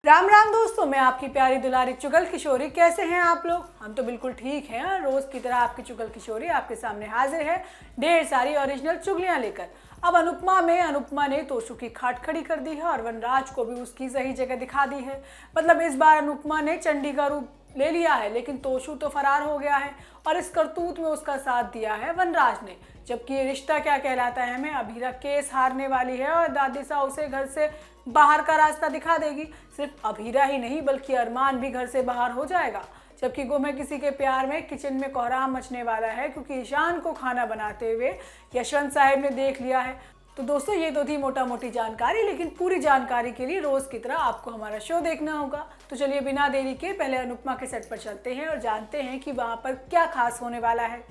राम राम दोस्तों, मैं आपकी प्यारी दुलारी चुगल किशोरी। कैसे हैं आप लोग? हम तो बिल्कुल ठीक हैं और रोज की तरह आपकी चुगल किशोरी आपके सामने हाजिर है ढेर सारी ओरिजिनल चुगलियां लेकर। अब अनुपमा ने तोशु की खाट खड़ी कर दी है और वनराज को भी उसकी सही जगह दिखा दी है। मतलब इस बार अनुपमा ने चंडी का रूप ले लिया है, लेकिन तोशु तो फरार हो गया है और इस करतूत में उसका साथ दिया है वनराज ने। जबकि ये रिश्ता क्या कहलाता है में अभीरा केस हारने वाली है और दादीसा उसे घर से बाहर का रास्ता दिखा देगी। सिर्फ अभीरा ही नहीं बल्कि अरमान भी घर से बाहर हो जाएगा। जबकि गुम है किसी के प्यार में किचन में कोहराम मचने वाला है, क्योंकि ईशान को खाना बनाते हुए यशवंत साहब ने देख लिया है। तो दोस्तों, ये तो थी मोटा मोटी जानकारी, लेकिन पूरी जानकारी के लिए रोज की तरह आपको हमारा शो देखना होगा। तो चलिए बिना देरी के पहले अनुपमा के सेट पर चलते हैं और जानते हैं कि वहां पर क्या खास होने वाला है।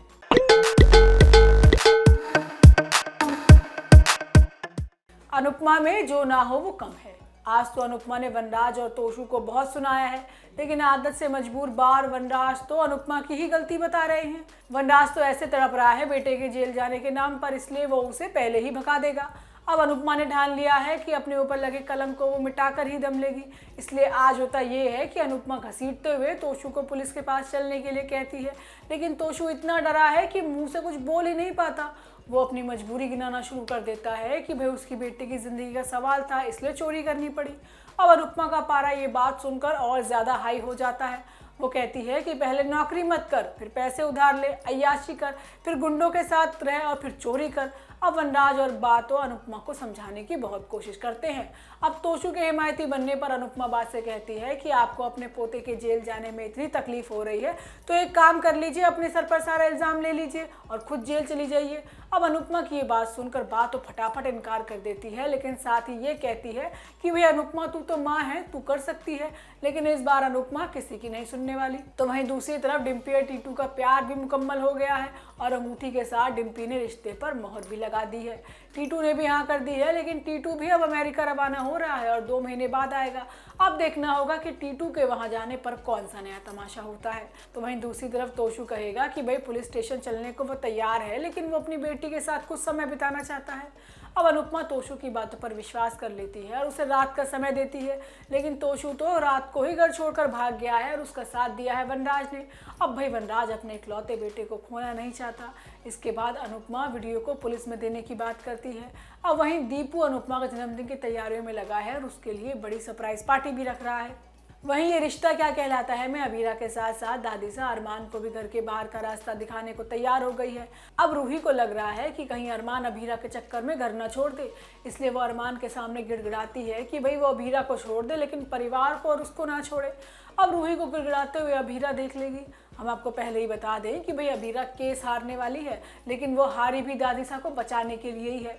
अनुपमा में जो ना हो वो कम है। आज तो अनुपमा ने वनराज और तोशु को बहुत सुनाया है, लेकिन आदत से मजबूर बार वनराज तो अनुपमा की ही गलती बता रहे हैं। वनराज तो ऐसे तड़प रहा है बेटे के जेल जाने के नाम पर, इसलिए वो उसे पहले ही भगा देगा। अब अनुपमा ने ठान लिया है कि अपने ऊपर लगे कलंक को वो मिटाकर ही दम लेगी। इसलिए आज होता ये है कि अनुपमा घसीटते हुए तोशु को पुलिस के पास चलने के लिए कहती है, लेकिन तोशु इतना डरा है कि मुंह से कुछ बोल ही नहीं पाता। वो अपनी मजबूरी गिनाना शुरू कर देता है कि भाई उसकी बेटी की जिंदगी का सवाल था, इसलिए चोरी करनी पड़ी। अब अनुपमा का पारा ये बात सुनकर और ज़्यादा हाई हो जाता है। वो कहती है कि पहले नौकरी मत कर, फिर पैसे उधार ले, अय्याशी कर, फिर गुंडों के साथ रह और फिर चोरी कर। अब वनराज और बातो अनुपमा को समझाने की बहुत कोशिश करते हैं। अब तोशु के हिमायती बनने पर अनुपमा बात से कहती है कि आपको अपने पोते के जेल जाने में इतनी तकलीफ हो रही है तो एक काम कर लीजिए, अपने सर पर सारा इल्ज़ाम ले लीजिए और खुद जेल चली जाइए। अब अनुपमा की ये बात सुनकर बातो फटाफट इनकार कर देती है, लेकिन साथ ही ये कहती है कि भाई अनुपमा तू तो माँ है, तू कर सकती है। लेकिन इस बार अनुपमा किसी की नहीं सुनने वाली। तो वहीं दूसरी तरफ डिम्पी और टीटू का प्यार भी मुकम्मल हो गया है और अंगूठी के साथ डिम्पी ने रिश्ते पर मोहर भी लगा दी है। टीटू ने भी हाँ कर दी है, लेकिन टीटू भी अब अमेरिका रवाना हो रहा है और 2 महीने बाद आएगा। अब देखना होगा कि टीटू के वहां जाने पर कौन सा नया तमाशा होता है। तो वहीं दूसरी तरफ तोशु कहेगा कि भाई पुलिस स्टेशन चलने को वो तैयार है, लेकिन वो अपनी बेटी के साथ कुछ समय बिताना चाहता है। अब अनुपमा तोशु की बातों पर विश्वास कर लेती है और उसे रात का समय देती है, लेकिन तोशु तो रात को ही घर छोड़कर भाग गया है और उसका साथ दिया है वनराज ने। अब भाई वनराज अपने इकलौते बेटे को खोना नहीं चाहता। इसके बाद अनुपमा वीडियो को पुलिस में देने की बात करती है। अब वहीं दीपू अनुपमा के जन्मदिन की तैयारियों में लगा है और उसके लिए बड़ी सरप्राइज पार्टी भी रख रहा है। वहीं ये रिश्ता क्या कहलाता है में अभीरा के साथ साथ दादीसा अरमान को भी घर के बाहर का रास्ता दिखाने को तैयार हो गई है। अब रूही को लग रहा है कि कहीं अरमान अभीरा के चक्कर में घर न छोड़ दे, इसलिए वो अरमान के सामने गिड़गिड़ाती है कि भाई वो अभीरा को छोड़ दे लेकिन परिवार को और उसको ना छोड़े। अब रूही को गिड़गिड़ाते हुए अभीरा देख लेगी। हम आपको पहले ही बता दें कि भाई अभीरा केस हारने वाली है, लेकिन वो हारी भी दादीसा को बचाने के लिए ही है।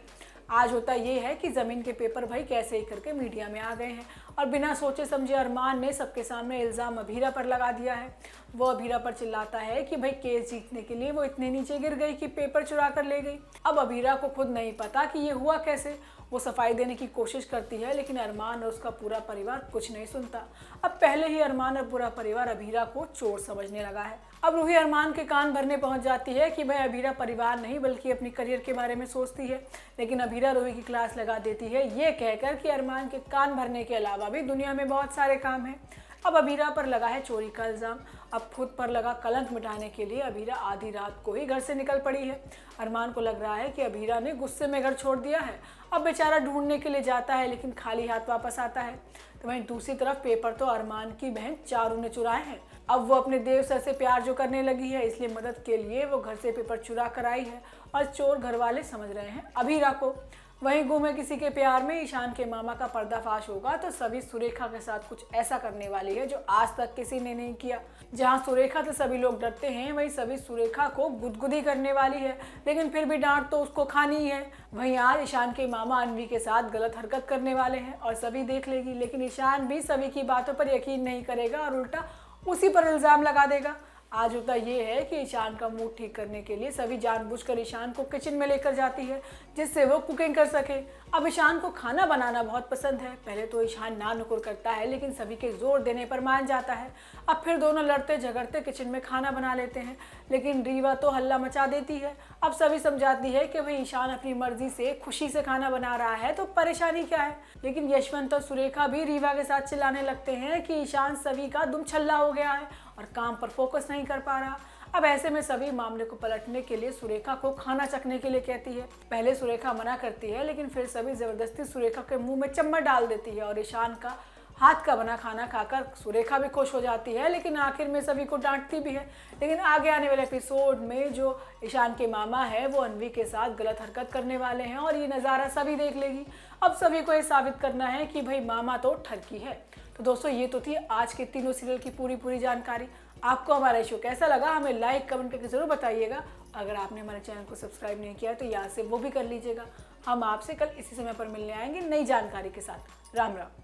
आज होता ये है कि ज़मीन के पेपर भाई कैसे ही करके मीडिया में आ गए हैं और बिना सोचे समझे अरमान ने सबके सामने इल्ज़ाम अभीरा पर लगा दिया है। वो अभीरा पर चिल्लाता है कि भाई केस जीतने के लिए वो इतने नीचे गिर गई कि पेपर चुरा कर ले गई। अब अभीरा को खुद नहीं पता कि ये हुआ कैसे। वो सफाई देने की कोशिश करती है, लेकिन अरमान और उसका पूरा परिवार कुछ नहीं सुनता। अब पहले ही अरमान और पूरा परिवार अभीरा को चोर समझने लगा है। अब रूही अरमान के कान भरने पहुंच जाती है कि भाई अभीरा परिवार नहीं बल्कि अपनी करियर के बारे में सोचती है, लेकिन अभीरा रूही की क्लास लगा देती है ये कहकर कि अरमान के कान भरने के अलावा भी दुनिया में बहुत सारे काम हैं। अब अभीरा पर लगा है चोरी का इल्ज़ाम। अब खुद पर लगा कलंक मिटाने के लिए अभीरा आधी रात को ही घर से निकल पड़ी है। अरमान को लग रहा है कि अभीरा ने गुस्से में घर छोड़ दिया है। अब बेचारा ढूंढने के लिए जाता है, लेकिन खाली हाथ वापस आता है। तो वहीं दूसरी तरफ पेपर तो अरमान की बहन चारू ने चुराए हैं। अब वो अपने देव सर से प्यार जो करने लगी है, इसलिए मदद के लिए वो घर से पेपर चुरा कर आई है और चोर घर वाले समझ रहे हैं अभीरा को। वहीं गुम है किसी के प्यार में ईशान के मामा का पर्दाफाश होगा तो सभी सुरेखा के साथ कुछ ऐसा करने वाली है जो आज तक किसी ने नहीं किया। जहां सुरेखा से सभी लोग डरते हैं, वहीं सभी सुरेखा को गुदगुदी करने वाली है, लेकिन फिर भी डांट तो उसको खानी ही है। वहीं आज ईशान के मामा अनवी के साथ गलत हरकत करने वाले हैं और सभी देख लेगी, लेकिन ईशान भी सभी की बातों पर यकीन नहीं करेगा और उल्टा उसी पर इल्ज़ाम लगा देगा। आज होता ये है कि ईशान का मूड ठीक करने के लिए सभी जानबूझकर ईशान को किचन में लेकर जाती है जिससे वो कुकिंग कर सके। अब ईशान को खाना बनाना बहुत पसंद है। पहले तो ईशान ना नुकुर करता है लेकिन सभी के जोर देने पर मान जाता है। अब फिर दोनों लड़ते झगड़ते किचन में खाना बना लेते हैं लेकिन रीवा तो हल्ला मचा देती है। अब सभी समझाती है कि भाई ईशान अपनी मर्जी से खुशी से खाना बना रहा है तो परेशानी क्या है। लेकिन यशवंत और सुरेखा भी रीवा के साथ चिल्लाने लगते हैं कि ईशान सभी का दुम छल्ला हो गया है और काम पर फोकस नहीं कर पा रहा। अब ऐसे में सभी मामले को पलटने के लिए सुरेखा को खाना चखने के लिए कहती है। पहले सुरेखा मना करती है लेकिन फिर सभी जबरदस्ती सुरेखा के मुंह में चम्मच डाल देती है और ईशान का हाथ का बना खाना खाकर सुरेखा भी खुश हो जाती है लेकिन आखिर में सभी को डांटती भी है। लेकिन आगे आने वाले एपिसोड में जो ईशान के मामा है वो अन्वी के साथ गलत हरकत करने वाले हैं और ये नज़ारा सभी देख लेगी। अब सभी को ये साबित करना है कि भाई मामा तो ठरकी है। तो दोस्तों ये तो थी आज के तीनों सीरियल की पूरी जानकारी। आपको हमारा शो कैसा लगा हमें लाइक कमेंट करके जरूर बताइएगा। अगर आपने हमारे चैनल को सब्सक्राइब नहीं किया तो यहाँ से वो भी कर लीजिएगा। हम आपसे कल इसी समय पर मिलने आएंगे नई जानकारी के साथ। राम राम।